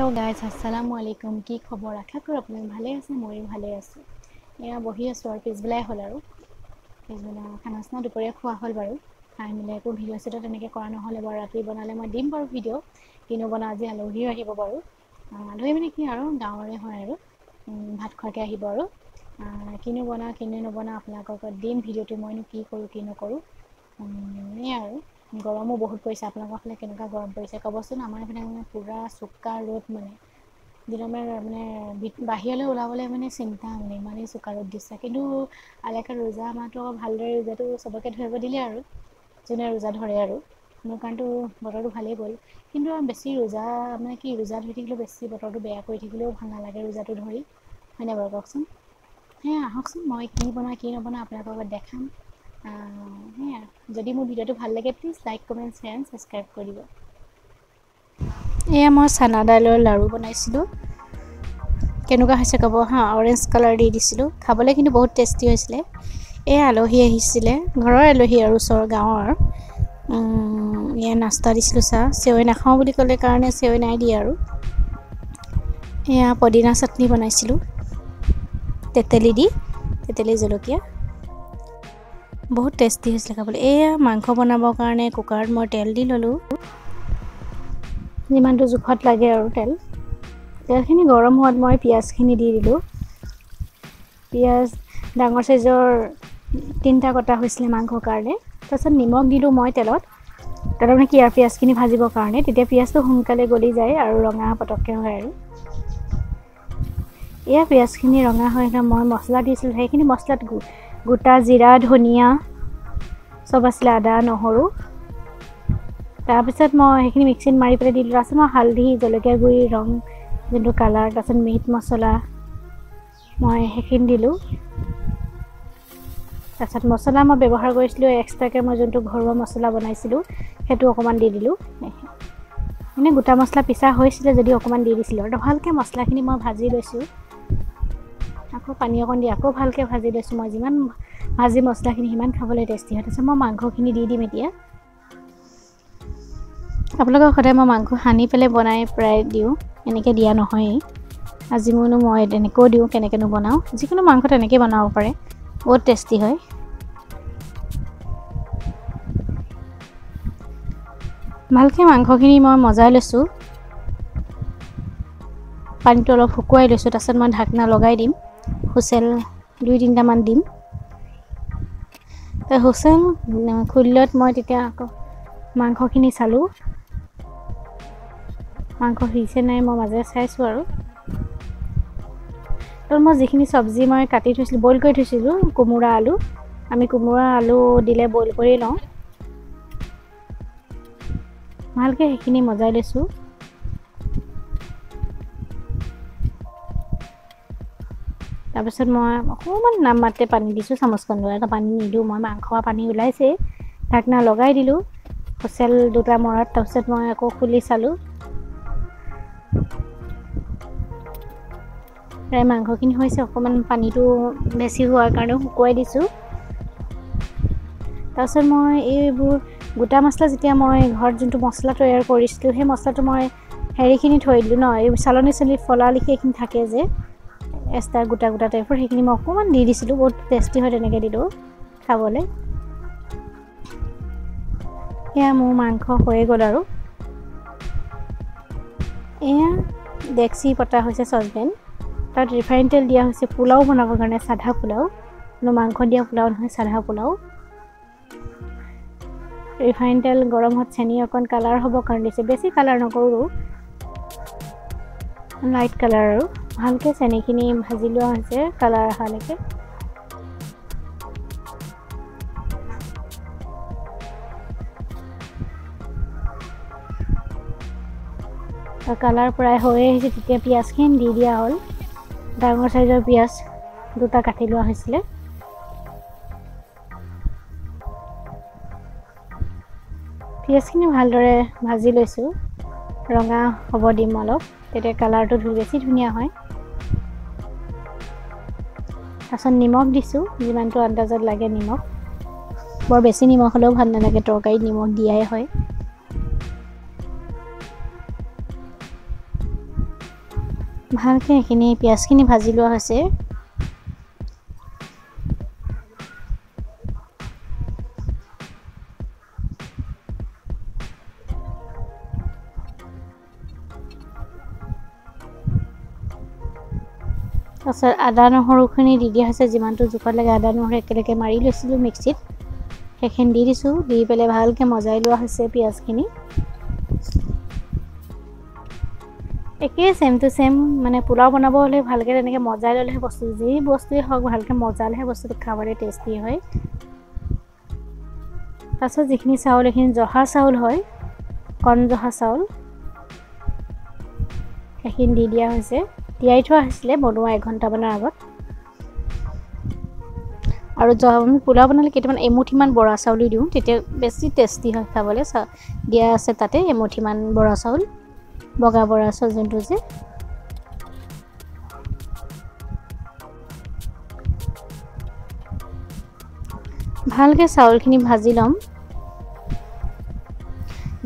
Hello guys अस्सलामु आलैकुम কি খবৰ আশা কৰো আপুনি ভালে আছে মই ভালে আছো এয়া বহি আছো আৰু পিছবেলাই হল আৰু পিছবেলা খানা স্না দুপৰীয়া খোৱা হল বাৰু খাই মিলে একো ভিডিঅ' সেটা তেনেকৈ কৰা নহলে বাৰু ৰাতি বনালে মই দিম বাৰু ভিডিঅ' কিনো বনা আজি আলহী আহিব বাৰু আলহী মানে কি আৰু গাঁৱৰে হয় আৰু ভাত খোৱাকে আহিব আৰু কিনো বনা কিনো নবনা আপোনালোকক দিম ভিডিঅ'টো মইনো কি কৰো কি নকৰো আৰু গৰমো বহুত পৰিছে আপোনালোকৰ ফালে কেনেকুৱা গৰম পৰিছে কবচোন আমাৰ এফালে মানে পুৰা চুকা ৰ'দ মানে দিনমে মানে বাহিৰলৈ ওলাবলৈ মানে চিন্তা মানে ইমানেই চুকা ৰ'দ দিছে কিন্তু আলেকা ৰোজা আমাৰটো ভালদৰে ৰোজাটো চবকে ধৰিব দিলে আৰু যোনে ৰোজা ধৰে আৰু মোৰ কাৰণেতো বতৰটো ভালেই গ'ল কিন্তু বেছি ৰোজা মানে কি ৰোজা ধৰি থাকিলেও বেছি বতৰটো বেয়া কৰি থাকিলেও ভাল নালাগে ৰোজাটো ধৰি হয়নে বাৰু কওকচোন আহকচোন মই কি বনাওঁ কি নবনাওঁ আপোনালোকৰ লগত দেখাম যদি মোৰ ভিডিঅ'টো ভাল লাগে please like comment share and subscribe কৰি দিব এয়া মই চানা দাইলৰ লাড়ু বনাইছিলোঁ কেনেকুৱা হৈছে ক'ব হা অৰেঞ্জ কালাৰ দি দিছিলোঁ খাবলৈ কিন্তু বহুত টেষ্টি হৈছিলে এয়া আলহী আহিছিলে ঘৰৰ আলহী আৰু ওচৰৰ গাঁৱৰ এয়া নাস্তা দিছিলোঁ চাহ চেৱৈ নাখাওঁ বুলি ক'লে কাৰণে চেৱৈ নাই দিয়ে আৰু এয়া পদিনা চাটনি বনাইছিলোঁ তেতেলী জলকীয়া বহুত টেষ্টি হৈছিলে খাবলৈ এয়া মাংস বনাবৰ কাৰণে কুকাৰত মই তেল দি ল'লোঁ যিমানটো জোখত লাগে আৰু তেলখিনি গৰম হোৱাত মই পিঁয়াজখিনি দি দিলোঁ পিঁয়াজ ডাঙৰ সাইজৰ 3টা কটা হৈছিলে মাংসৰ কাৰণে তাৰপিছত নিমখ দিলোঁ মই তেলত মানে কি আৰু পিঁয়াজখিনি ভাজিবৰ কাৰণে তেতিয়া পিঁয়াজটো সোনকালে গলি যায় আৰু ৰঙা পটককৈ হয় আৰু এয়া পিঁয়াজখিনি ৰঙা হৈ মই মছলা দিছিলোঁ সেইখিনি মছলাত গোটা জিৰা ধনিয়া সব আছিলে আদা নহৰু তাৰপিছত মই সেইখিনি মিক্সিত মাৰি পেলাই দিলোঁ তাৰপিছত মই হালধি জলকীয়া গুড়ি ৰং যোনটো কালাৰ তাৰপিছত মিট মছলা মই সেইখিনি দিলোঁ তাৰপিছত মছলা মই ব্যৱহাৰ কৰিছিলোঁ এক্সট্ৰাকৈ মই যোনটো ঘৰুৱা মছলা বনাইছিলোঁ সেইটো অকণমান দি দিলোঁ মানে গোটা মছলা পিছা হৈছিলে যদি অকণমান দি দিছিলোঁ আৰু ভালকৈ মছলাখিনি মই ভাজি লৈছোঁ আকৌ পানী অকণ দি আকৌ ভালকৈ ভাজি লৈছোঁ মই যিমান ভাজি মছলাখিনি সিমান খাবলৈ টেষ্টি হয় তাৰপিছত মই মাংসখিনি দি দিম এতিয়া আপোনালোকৰ সদায় মই মাংস সানি পেলাই বনাই প্ৰায় দিওঁ এনেকৈ দিয়া নহয়েই আজি মই তেনেকৈও দিওঁ কেনেকৈনো বনাওঁ যিকোনো মাংস তেনেকৈ বনাব পাৰে বহুত টেষ্টি হয় ভালকৈ মাংসখিনি মই মজাই লৈছোঁ পানীটো অলপ শুকুৱাই লৈছোঁ তাৰপিছত মই ঢাকনা লগাই দিম হুইচেল 2-3টামান দিম হুইচেল খুলিলত মই তেতিয়া আকৌ মাংসখিনি চালোঁ মাংস সিজে নাই মই মাজে চাইছোঁ আৰু মই যিখিনি চব্জি মই কাটি থৈছিলোঁ বইল কৰি থৈছিলোঁ কোমোৰা আলু আমি কোমোৰা আলু দিলে বইল কৰি লওঁ ভালকৈ সেইখিনি মজাই লৈছোঁ তাৰপিছত মই অকণমান নামমাত্ৰে পানী দিছোঁ চামুচখন লৈ এটা পানী নিদিওঁ মই মাংস পানী ওলাইছে ঢাকনা লগাই দিলোঁ হুইচেল 2টা মৰাত তাৰপিছত মই আকৌ খুলি চালোঁ প্ৰায় মাংসখিনি হৈছে অকণমান পানীটো বেছি হোৱাৰ কাৰণেও শুকুৱাই দিছোঁ তাৰপিছত মই এইবোৰ গোটা মছলা যেতিয়া মই ঘৰত যোনটো মছলা তৈয়াৰ কৰিছিলোঁ সেই মছলাটো মই হেৰিখিনি থৈ দিলোঁ ন এই চালনী ফলা লিখি এইখিনি থাকে যে এক্সট্ৰা গোটা টাইপৰ সেইখিনি মই অকণমান দি দিছিলোঁ বহুত টেষ্টি হয় তেনেকৈ দিলোঁ খাবলৈ এয়া মোৰ মাংস হৈয়ে গ'ল আৰু এয়া ডেক্সি পতা হৈছে চচপেন তাত ৰিফাইন তেল দিয়া হৈছে পোলাও বনাবৰ কাৰণে সাধা পোলাও মাংস দিয়া পোলাও নহয় সাধা পোলাও ৰিফাইন তেল গৰম হোৱাত চেনি অকণ কালাৰ হ'ব কাৰণে দিছে বেছি কালাৰ নকৰোঁ লাইট কালাৰ আৰু ভালকৈ চেনিখিনি ভাজি লোৱা হৈছে কালাৰ অহালৈকে কালাৰ প্ৰায় হৈ আহিছে তেতিয়া পিঁয়াজখিনি দি দিয়া হ'ল ডাঙৰ সাইজৰ পিঁয়াজ 2টা কাটি লোৱা হৈছিলে পিঁয়াজখিনি ভালদৰে ভাজি লৈছোঁ ৰঙা হ'ব দিম অলপ তেতিয়া কালাৰটো বেছি ধুনীয়া হয় তাৰপিছত নিমখ দিছোঁ যিমানটো আন্দাজত লাগে নিমখ বৰ বেছি নিমখ হ'লেও ভাল নালাগে তৰকাৰীত নিমখ দিয়াই হয় ভালকৈ এইখিনি পিঁয়াজখিনি ভাজি লোৱা হৈছে। তাৰপিছত আদা নহৰুখিনি দি দিয়া হৈছে, যিমানটো জোখত লাগে আদা নহৰু একেলগে মাৰি লৈছিলোঁ মিক্সিত, সেইখিনি দি দিছোঁ। দি পেলাই ভালকৈ মজাই লোৱা হৈছে পিঁয়াজখিনি। একেই ছেম টু ছেম, মানে পোলাও বনাব হ'লে ভালকৈ তেনেকৈ মজাই ল'লেহে বস্তু, যি বস্তুৱেই হওক ভালকৈ মজালেহে বস্তুটো খাবলৈ টেষ্টি হয়। তাৰপিছত যিখিনি চাউল, এইখিনি জহা চাউল হয়, কণ জহা চাউল, সেইখিনি দি দিয়া হৈছে। তিয়াই থোৱা হৈছিলে বনোৱা 1 ঘণ্টামানৰ আগত। আৰু আমি পোলাও বনালে কেইটামান এমুঠিমান বৰা চাউলো দিওঁ, তেতিয়া বেছি টেষ্টি হয় খাবলৈ। দিয়া আছে তাতে এমুঠিমান বৰা চাউল, বগা বৰা চাউল যোনটো যে। ভালকৈ চাউলখিনি ভাজি ল'ম।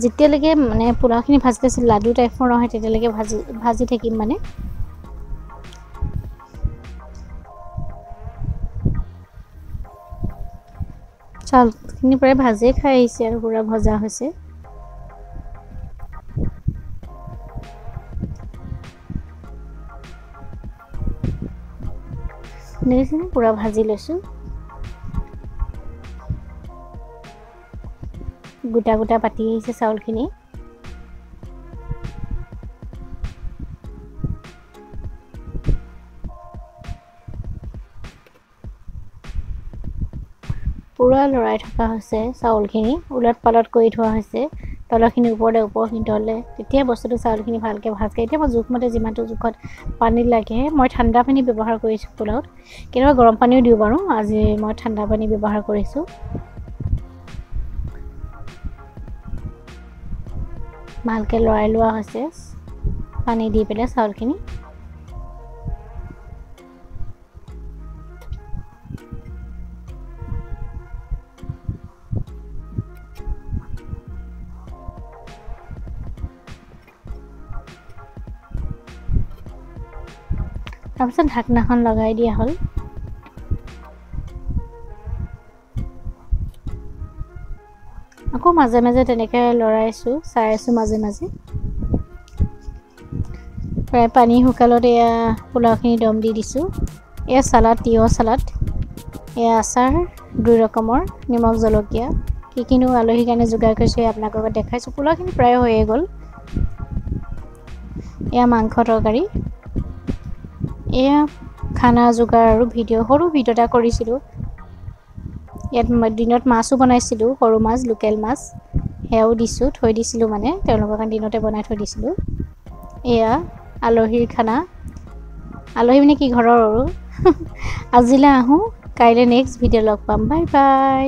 যেতিয়ালৈকে মানে পোলাওখিনি ভাজি লৈছোঁ লাডু টাইপৰ নহয়, তেতিয়ালৈকে ভাজি থাকিম মানে। চাউলখিনি প্ৰায় ভাজিয়ে খাই আহিছে আৰু পূৰা ভজা হৈছে। দেখিছেনে, পূৰা ভাজি লৈছোঁ। গোটা গোটা পাতি আহিছে চাউলখিনি। পূৰা লৰাই থকা হৈছে চাউলখিনি, ওলট পালট কৰি থোৱা হৈছে। তলৰখিনি ওপৰলৈ, ওপৰখিনি তললৈ, তেতিয়া বস্তুটো চাউলখিনি ভালকৈ ভাজ খায়। এতিয়া মই জোখমতে যিমানটো জোখত পানী লাগে, মই ঠাণ্ডা পানী ব্যৱহাৰ কৰিছোঁ পোলাওত। কেতিয়াবা গৰম পানীও দিওঁ বাৰু, আজি মই ঠাণ্ডা পানী ব্যৱহাৰ কৰিছোঁ। ভালকৈ লৰাই লোৱা হৈছে পানী দি পেলাই চাউলখিনি। তাৰপিছত ঢাকনাখন লগাই দিয়া হ'ল। আকৌ মাজে মাজে তেনেকৈ লৰাইছোঁ, চাই আছোঁ মাজে মাজে। প্ৰায় পানী শুকালত এয়া পোলাওখিনি দম দি দিছোঁ। এয়া চালাড, তিয়ঁহ চালাড, এয়া আচাৰ 2 ৰকমৰ, নিমখ জলকীয়া, কিনো আলহীৰ কাৰণে যোগাৰ কৰিছোঁ আপোনালোকৰ লগত দেখাইছোঁ। পোলাওখিনি প্ৰায় হৈয়ে গ'ল। এয়া মাংস তৰকাৰী, এয়া খানা যোগাৰ আৰু ভিডিঅ', সৰু ভিডিঅ' এটা কৰিছিলোঁ। ইয়াত দিনত মাছো বনাইছিলোঁ, সৰু মাছ, লোকেল মাছ, সেয়াও দিছোঁ, থৈ দিছিলোঁ মানে তেওঁলোকৰ কাৰণে দিনতে বনাই থৈ দিছিলোঁ। এয়া আলহীৰ খানা, আলহী মানে কি ঘৰৰ আৰু। আজিলৈ আহোঁ, কাইলৈ নেক্সট ভিডিঅ' লগ পাম। Bye bye.